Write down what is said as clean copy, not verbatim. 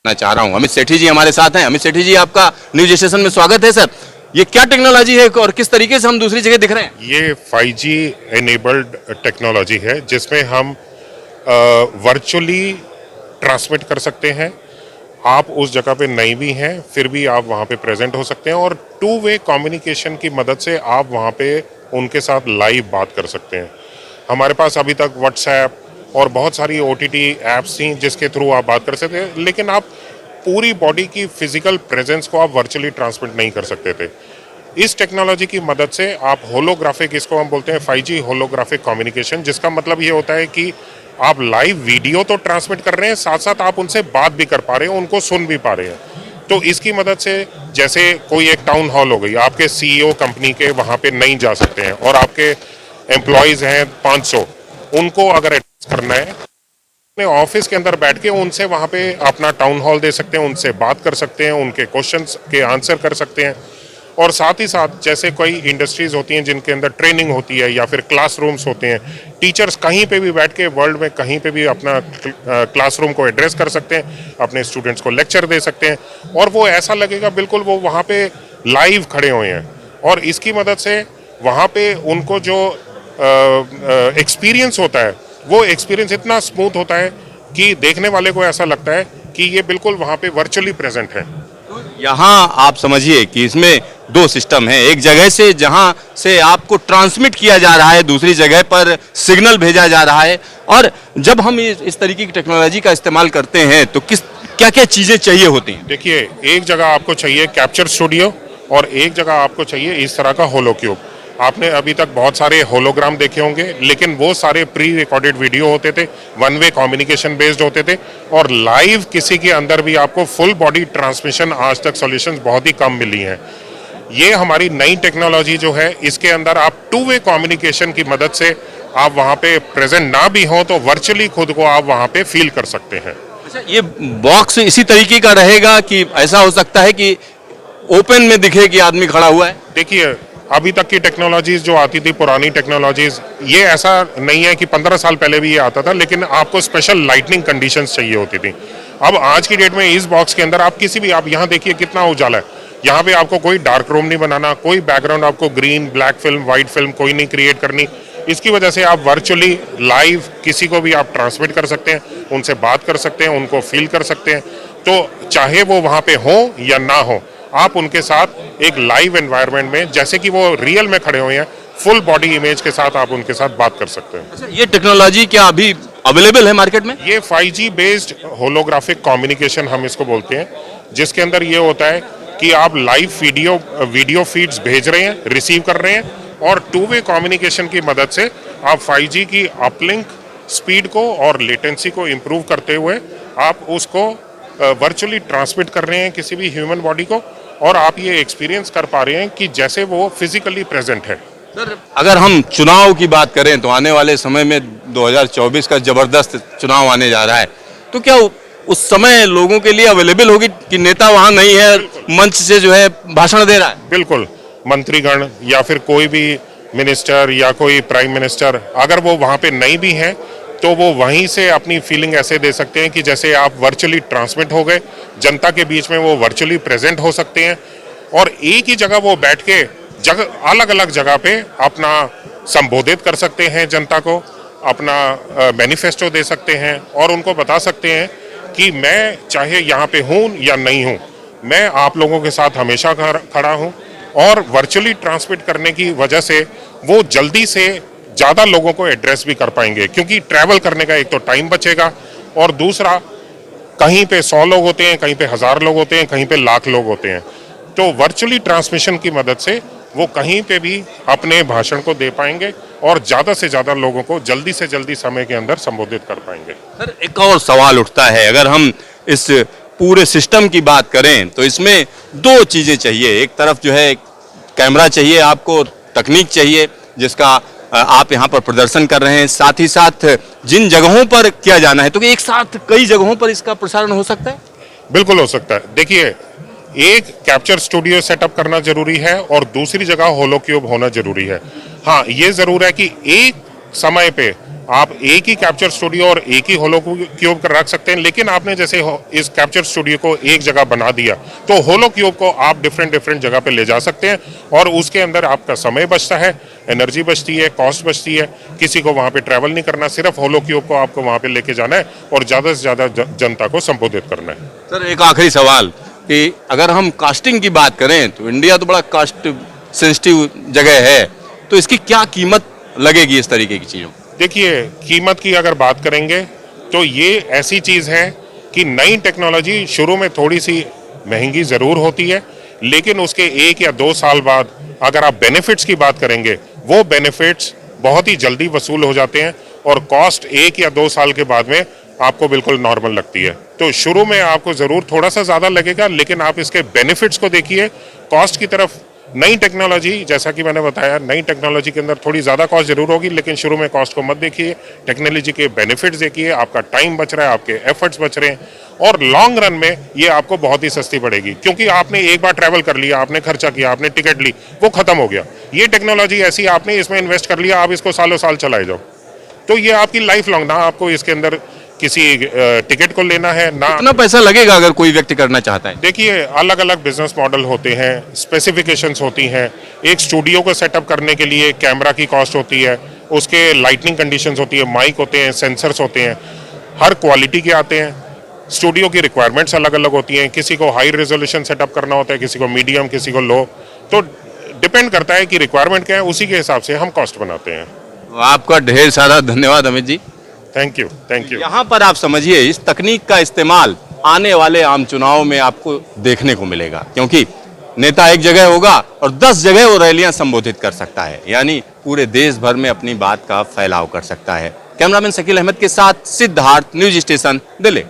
मैं चाह रहा हूं अमित सेठी जी हमारे साथ हैं। अमित सेठी जी, आपका न्यूज स्टेशन में स्वागत है। सर, ये क्या टेक्नोलॉजी है और किस तरीके से हम दूसरी जगह दिख रहे हैं? ये 5G एनेबल्ड टेक्नोलॉजी है जिसमें हम वर्चुअली ट्रांसमिट कर सकते हैं। आप उस जगह पे नहीं भी हैं फिर भी आप वहाँ पे प्रेजेंट हो सकते हैं और टू वे कम्युनिकेशन की मदद से आप वहाँ पे उनके साथ लाइव बात कर सकते हैं। हमारे पास अभी तक व्हाट्सएप और बहुत सारी OTT ऐप्स थी जिसके थ्रू आप बात कर सकते हैं, लेकिन आप पूरी बॉडी की फिजिकल प्रेजेंस को आप वर्चुअली ट्रांसमिट नहीं कर सकते थे। इस टेक्नोलॉजी की मदद से आप होलोग्राफिक, इसको हम बोलते हैं 5G होलोग्राफिक कम्युनिकेशन, जिसका मतलब ये होता है कि आप लाइव वीडियो तो ट्रांसमिट कर रहे हैं, साथ साथ आप उनसे बात भी कर पा रहे हैं, उनको सुन भी पा रहे हैं। तो इसकी मदद से जैसे कोई एक टाउन हॉल हो गई, आपके CEO कंपनी के वहाँ पे नहीं जा सकते हैं और आपके एम्प्लॉयज़ हैं 500, उनको अगर एड्रेस करना है अपने ऑफिस के अंदर बैठ के उनसे वहाँ पे अपना टाउन हॉल दे सकते हैं, उनसे बात कर सकते हैं, उनके क्वेश्चंस के आंसर कर सकते हैं। और साथ ही साथ जैसे कोई इंडस्ट्रीज होती हैं जिनके अंदर ट्रेनिंग होती है या फिर क्लासरूम्स होते हैं, टीचर्स कहीं पे भी बैठ के वर्ल्ड में कहीं पे भी अपना क्लासरूम को एड्रेस कर सकते हैं, अपने स्टूडेंट्स को लेक्चर दे सकते हैं और वो ऐसा लगेगा बिल्कुल वो वहाँ पे लाइव खड़े हुए हैं। और इसकी मदद से वहाँ पे उनको जो एक्सपीरियंस होता है वो एक्सपीरियंस इतना स्मूथ होता है कि देखने वाले को ऐसा लगता है कि ये बिल्कुल वहाँ पे वर्चुअली प्रेजेंट है। यहाँ आप समझिए कि इसमें दो सिस्टम है। एक जगह से जहाँ से आपको ट्रांसमिट किया जा रहा है, दूसरी जगह पर सिग्नल भेजा जा रहा है। और जब हम इस तरीके की टेक्नोलॉजी का इस्तेमाल करते हैं तो क्या क्या चीज़ें चाहिए होती हैं? देखिए, एक जगह आपको चाहिए कैप्चर स्टूडियो और एक जगह आपको चाहिए इस तरह का होलो क्यूब। आपने अभी तक बहुत सारे होलोग्राम देखे होंगे, लेकिन वो सारे प्री रिकॉर्डेड वीडियो होते थे, वन वे कम्युनिकेशन बेस्ड होते थे और लाइव किसी के अंदर भी आपको फुल बॉडी ट्रांसमिशन आज तक सॉल्यूशंस बहुत ही कम मिली हैं। ये हमारी नई टेक्नोलॉजी जो है, इसके अंदर आप टू वे कम्युनिकेशन की मदद से आप वहाँ पे प्रेजेंट ना भी हो तो वर्चुअली खुद को आप वहाँ पे फील कर सकते हैं। अच्छा, ये बॉक्स इसी तरीके का रहेगा कि ऐसा हो सकता है कि ओपन में दिखे कि आदमी खड़ा हुआ है? देखिए, अभी तक की टेक्नोलॉजीज जो आती थी, पुरानी टेक्नोलॉजीज, ये ऐसा नहीं है कि 15 साल पहले भी ये आता था, लेकिन आपको स्पेशल लाइटनिंग कंडीशंस चाहिए होती थी। अब आज की डेट में इस बॉक्स के अंदर आप किसी भी, आप यहाँ देखिए कितना उजाला है, यहाँ पे आपको कोई डार्क रूम नहीं बनाना, कोई बैकग्राउंड आपको green, black film, white film कोई नहीं क्रिएट करनी। इसकी वजह से आप वर्चुअली लाइव किसी को भी आप ट्रांसमिट कर सकते हैं, उनसे बात कर सकते हैं, उनको फील कर सकते हैं। तो चाहे वो वहाँ पे हो या ना हो, आप उनके साथ एक लाइव एनवायरनमेंट में जैसे कि वो रियल में खड़े हुए हैं, फुल बॉडी इमेज के साथ आप उनके साथ बात कर सकते हैं। अच्छा, ये टेक्नोलॉजी क्या अभी अवेलेबल है मार्केट में? ये 5G बेस्ड होलोग्राफिक कम्युनिकेशन हम इसको बोलते हैं, जिसके अंदर ये होता है कि आप लाइव वीडियो फीड्स भेज रहे हैं, रिसीव कर रहे हैं और टू वे कम्युनिकेशन की मदद से आप 5G की अपलिंक स्पीड को और लेटेंसी को इम्प्रूव करते हुए आप उसको वर्चुअली ट्रांसमिट कर रहे हैं किसी भी ह्यूमन बॉडी को और आप ये एक्सपीरियंस कर पा रहे हैं कि जैसे वो फिजिकली प्रेजेंट है। सर, अगर हम चुनाव की बात करें तो आने वाले समय में 2024 का जबरदस्त चुनाव आने जा रहा है, तो क्या उस समय लोगों के लिए अवेलेबल होगी कि नेता वहां नहीं है, मंच से जो है भाषण दे रहा है? बिल्कुल, मंत्रीगण या फिर कोई भी मिनिस्टर या कोई प्राइम मिनिस्टर अगर वो वहाँ पे नहीं भी हैं तो वो वहीं से अपनी फीलिंग ऐसे दे सकते हैं कि जैसे आप वर्चुअली ट्रांसमिट हो गए, जनता के बीच में वो वर्चुअली प्रेजेंट हो सकते हैं और एक ही जगह वो बैठ के अलग अलग जगह पे अपना संबोधित कर सकते हैं, जनता को अपना मैनिफेस्टो दे सकते हैं और उनको बता सकते हैं कि मैं चाहे यहाँ पे हूँ या नहीं हूँ, मैं आप लोगों के साथ हमेशा खड़ा हूँ। और वर्चुअली ट्रांसमिट करने की वजह से वो जल्दी से ज़्यादा लोगों को एड्रेस भी कर पाएंगे, क्योंकि ट्रैवल करने का एक तो टाइम बचेगा और दूसरा कहीं पे 100 लोग होते हैं, कहीं पे 1000 लोग होते हैं, कहीं पे लाख लोग होते हैं। तो वर्चुअली ट्रांसमिशन की मदद से वो कहीं पे भी अपने भाषण को दे पाएंगे और ज़्यादा से ज़्यादा लोगों को जल्दी से जल्दी समय के अंदर संबोधित कर पाएंगे। सर, एक और सवाल उठता है, अगर हम इस पूरे सिस्टम की बात करें तो इसमें दो चीज़ें चाहिए। एक तरफ जो है कैमरा चाहिए, आपको तकनीक चाहिए जिसका आप यहाँ पर प्रदर्शन कर रहे हैं, साथ ही साथ जिन जगहों पर किया जाना है तो एक साथ कई जगहों पर इसका प्रसारण हो सकता है? बिल्कुल हो सकता है। देखिए, एक कैप्चर स्टूडियो सेटअप करना जरूरी है और दूसरी जगह होलो क्यूब होना जरूरी है। हाँ, ये जरूर है कि एक समय पे आप एक ही कैप्चर स्टूडियो और एक ही होलो क्यूब रख सकते हैं, लेकिन आपने जैसे इस कैप्चर स्टूडियो को एक जगह बना दिया तो होलो क्यूब को आप डिफरेंट डिफरेंट जगह पे ले जा सकते हैं और उसके अंदर आपका समय बचता है, एनर्जी बचती है, कॉस्ट बचती है, किसी को वहाँ पे ट्रैवल नहीं करना, सिर्फ होलो क्यूब को आपको वहाँ पे लेके जाना है और ज़्यादा से ज़्यादा जनता को संबोधित करना है। सर एक आखिरी सवाल कि अगर हम कास्टिंग की बात करें तो इंडिया तो बड़ा कास्ट सेंसिटिव जगह है, तो इसकी क्या कीमत लगेगी इस तरीके की चीज़ों? देखिए, कीमत की अगर बात करेंगे तो ये ऐसी चीज़ है कि नई टेक्नोलॉजी शुरू में थोड़ी सी महंगी ज़रूर होती है, लेकिन उसके 1 या 2 साल बाद अगर आप बेनिफिट्स की बात करेंगे, वो बेनिफिट्स बहुत ही जल्दी वसूल हो जाते हैं और कॉस्ट 1 या 2 साल के बाद में आपको बिल्कुल नॉर्मल लगती है। तो शुरू में आपको ज़रूर थोड़ा सा ज़्यादा लगेगा, लेकिन आप इसके बेनिफिट्स को देखिए। कॉस्ट की तरफ नई टेक्नोलॉजी, जैसा कि मैंने बताया, नई टेक्नोलॉजी के अंदर थोड़ी ज़्यादा कॉस्ट जरूर होगी, लेकिन शुरू में कॉस्ट को मत देखिए, टेक्नोलॉजी के बेनिफिट्स देखिए, आपका टाइम बच रहा है, आपके एफर्ट्स बच रहे हैं और लॉन्ग रन में ये आपको बहुत ही सस्ती पड़ेगी, क्योंकि आपने एक बार ट्रैवल कर लिया, आपने खर्चा किया, आपने टिकट ली, वो खत्म हो गया। ये टेक्नोलॉजी ऐसी, आपने इसमें इन्वेस्ट कर लिया, आप इसको सालों साल चलाए जाओ, तो ये आपकी लाइफ लॉन्ग, ना आपको इसके अंदर किसी टिकट को लेना है ना। कितना पैसा लगेगा अगर कोई व्यक्ति करना चाहता है? देखिए, अलग अलग बिजनेस मॉडल होते हैं, स्पेसिफिकेशंस होती हैं। एक स्टूडियो को सेटअप करने के लिए कैमरा की कॉस्ट होती है, उसके लाइटनिंग कंडीशंस होती है, माइक होते हैं, सेंसर्स होते हैं, हर क्वालिटी के आते हैं। स्टूडियो की रिक्वायरमेंट्स अलग अलग होती हैं, किसी को हाई रेजोल्यूशन सेटअप करना होता है, किसी को मीडियम, किसी को लो, तो डिपेंड करता है कि रिक्वायरमेंट क्या है, उसी के हिसाब से हम कॉस्ट बनाते हैं। आपका ढेर सारा धन्यवाद Amit ji. Thank you, thank you. यहाँ पर आप समझिए, इस तकनीक का इस्तेमाल आने वाले आम चुनाव में आपको देखने को मिलेगा, क्योंकि नेता एक जगह होगा और 10 जगह वो रैलियां संबोधित कर सकता है, यानी पूरे देश भर में अपनी बात का फैलाव कर सकता है। कैमरामैन शकील अहमद के साथ सिद्धार्थ, न्यूज स्टेशन, दिल्ली।